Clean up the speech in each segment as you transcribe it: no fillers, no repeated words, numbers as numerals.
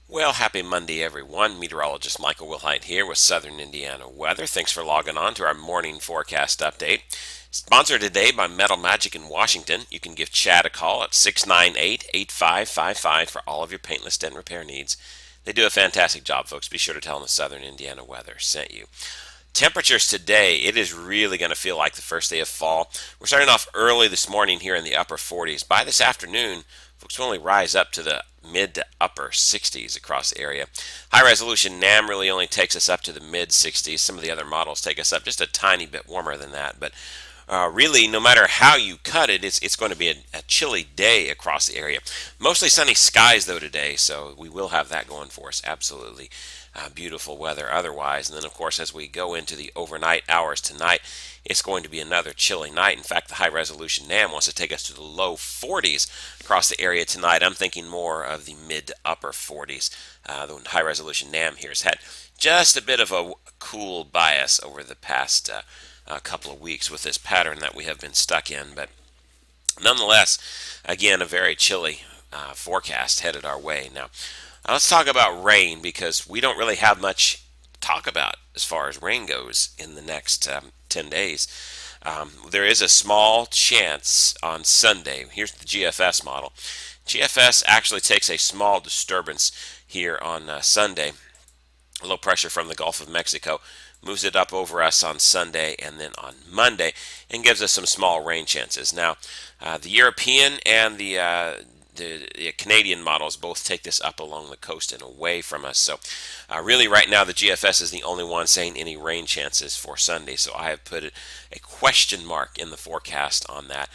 Well, happy Monday, everyone. Meteorologist Michael Wilhite here with Southern Indiana weather. Thanks for logging on to our morning forecast update. Sponsored today by Metal Magic in Washington. You can give Chad a call at 698-8555 for all of your paintless dent repair needs. They do a fantastic job, folks. Be sure to tell them the Southern Indiana weather sent you. Temperatures today, it is really going to feel like the first day of fall. We're starting off early this morning here in the upper 40s. By this afternoon, folks will only rise up to the mid to upper 60s across the area. High resolution NAM really only takes us up to the mid 60s. Some of the other models take us up just a tiny bit warmer than that. But really, no matter how you cut it, it's going to be a chilly day across the area. Mostly sunny skies, though, today, so we will have that going for us. Absolutely beautiful weather otherwise. And then, of course, as we go into the overnight hours tonight, it's going to be another chilly night. In fact, the high resolution NAM wants to take us to the low 40s across the area tonight. I'm thinking more of the mid to upper 40s. The high resolution NAM here has had just a bit of a cool bias over the past a couple of weeks with this pattern that we have been stuck in. But nonetheless, again, a very chilly forecast headed our way. Now, let's talk about rain because we don't really have much to talk about as far as rain goes in the next 10 days. There is a small chance on Sunday. Here's the GFS model. GFS actually takes a small disturbance here on Sunday, low pressure from the Gulf of Mexico, moves it up over us on Sunday and then on Monday, and gives us some small rain chances. Now, the European and the Canadian models both take this up along the coast and away from us. So really right now the GFS is the only one saying any rain chances for Sunday. So I have put a question mark in the forecast on that.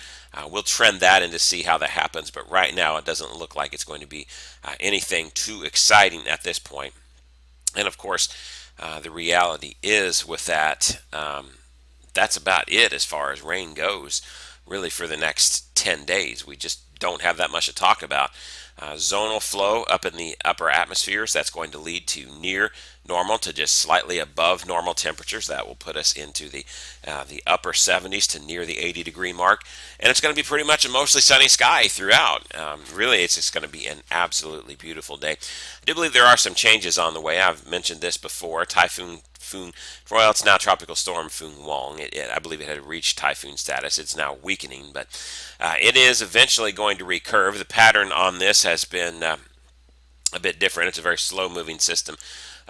We'll trend that in to see how that happens. But right now it doesn't look like it's going to be anything too exciting at this point. And of course, the reality is with that, that's about it as far as rain goes, really, for the next 10 days. We just don't have that much to talk about. Zonal flow up in the upper atmospheres, that's going to lead to near normal to just slightly above normal temperatures. That will put us into the upper 70s to near the 80-degree mark. And it's going to be pretty much a mostly sunny sky throughout. Really, it's just going to be an absolutely beautiful day. I do believe there are some changes on the way. I've mentioned this before. Well, it's now Tropical Storm Foong Wong. I believe it had reached typhoon status. It's now weakening, but it is eventually going to recurve. The pattern on this has been a bit different. It's a very slow-moving system.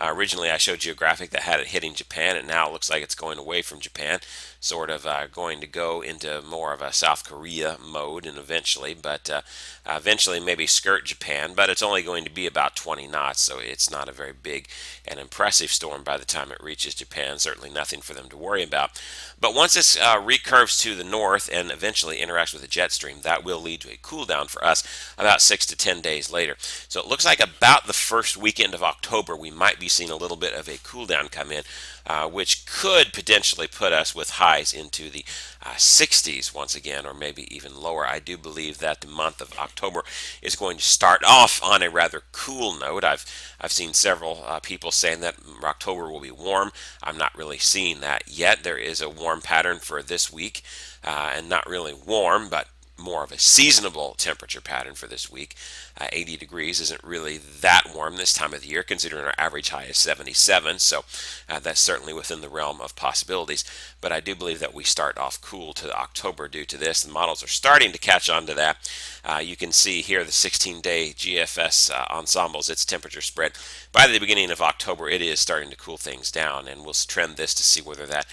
Originally, I showed you a graphic that had it hitting Japan, and now it looks like it's going away from Japan, sort of going to go into more of a South Korea mode, and eventually maybe skirt Japan, but it's only going to be about 20 knots, so it's not a very big and impressive storm by the time it reaches Japan. Certainly nothing for them to worry about. But once this recurves to the north and eventually interacts with the jet stream, that will lead to a cool down for us about 6 to 10 days later. So it looks like about the first weekend of October, we might be seeing a little bit of a cool down come in, which could potentially put us with highs into the 60s once again, or maybe even lower. I do believe that the month of October is going to start off on a rather cool note. I've seen several people saying that October will be warm. I'm not really seeing that yet. There is a warm pattern for this week, and not really warm, but more of a seasonable temperature pattern for this week. 80 degrees isn't really that warm this time of the year, considering our average high is 77, so that's certainly within the realm of possibilities. But I do believe that we start off cool to October due to this. The models are starting to catch on to that. You can see here the 16-day GFS ensembles, its temperature spread. By the beginning of October, it is starting to cool things down, and we'll trend this to see whether that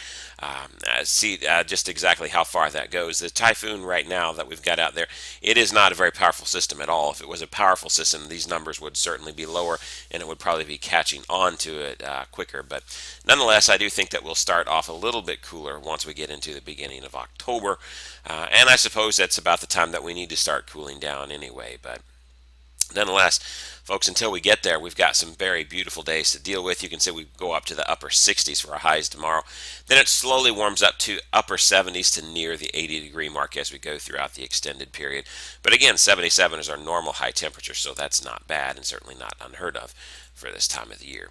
just exactly how far that goes. The typhoon right now that we've got out there, it is not a very powerful system at all. If it was a powerful system, these numbers would certainly be lower, and it would probably be catching on to it quicker. But nonetheless, I do think that we'll start off a little bit cooler once we get into the beginning of October, and I suppose that's about the time that we need to start cooling down anyway. But nonetheless, folks, until we get there, we've got some very beautiful days to deal with. You can see we go up to the upper 60s for our highs tomorrow. Then it slowly warms up to upper 70s to near the 80-degree mark as we go throughout the extended period. But again, 77 is our normal high temperature, so that's not bad and certainly not unheard of for this time of the year.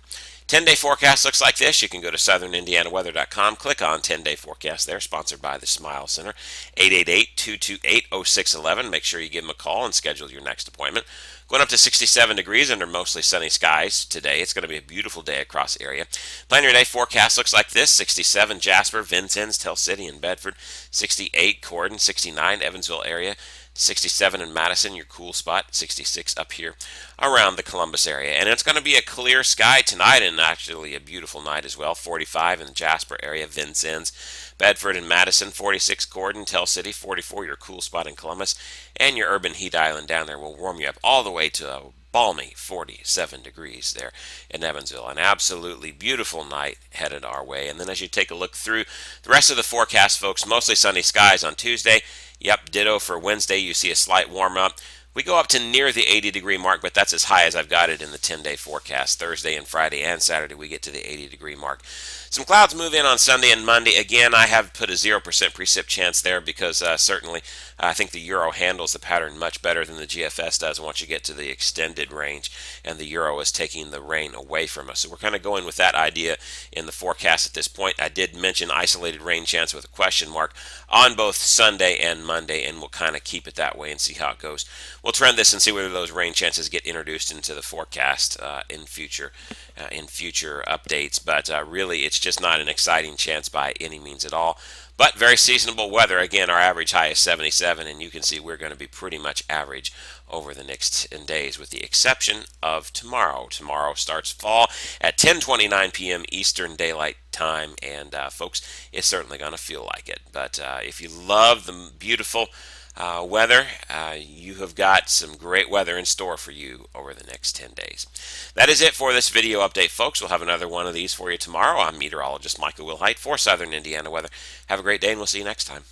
10-day forecast looks like this. You can go to southernindianaweather.com, click on 10-day forecast there, sponsored by the Smile Center, 888-228-0611. Make sure you give them a call and schedule your next appointment. Going up to 67 degrees. degrees under mostly sunny skies today. It's going to be a beautiful day across the area. Plan your day forecast looks like this: 67 Jasper, Vincennes, Tell City, and Bedford, 68 Corden, 69 Evansville area, 67 in Madison, your cool spot, 66 up here around the Columbus area. And it's going to be a clear sky tonight, and actually a beautiful night as well. 45 in the Jasper area, Vincennes, Bedford, and Madison, 46 Gordon, Tell City, 44 your cool spot in Columbus, and your urban heat island down there will warm you up all the way to a balmy 47 degrees there in Evansville. An absolutely beautiful night headed our way. And then as you take a look through the rest of the forecast, folks, mostly sunny skies on Tuesday. Yep, ditto for Wednesday. You see a slight warm up. We go up to near the 80-degree mark, but that's as high as I've got it in the 10-day forecast. Thursday and Friday and Saturday, we get to the 80-degree mark. Some clouds move in on Sunday and Monday. Again, I have put a 0% precip chance there because certainly I think the Euro handles the pattern much better than the GFS does once you get to the extended range, and the Euro is taking the rain away from us. So we're kind of going with that idea in the forecast at this point. I did mention isolated rain chance with a question mark on both Sunday and Monday, and we'll kind of keep it that way and see how it goes. We'll trend this and see whether those rain chances get introduced into the forecast in future updates. But really, it's just not an exciting chance by any means at all. But very seasonable weather. Again, our average high is 77, and you can see we're going to be pretty much average over the next 10 days, with the exception of tomorrow. Tomorrow starts fall at 10:29 p.m. Eastern Daylight Time, and folks, it's certainly going to feel like it. But if you love the beautiful weather, you have got some great weather in store for you over the next 10 days. That is it for this video update, folks. We'll have another one of these for you tomorrow. I'm Meteorologist Michael Wilhite for Southern Indiana Weather. Have a great day, and we'll see you next time.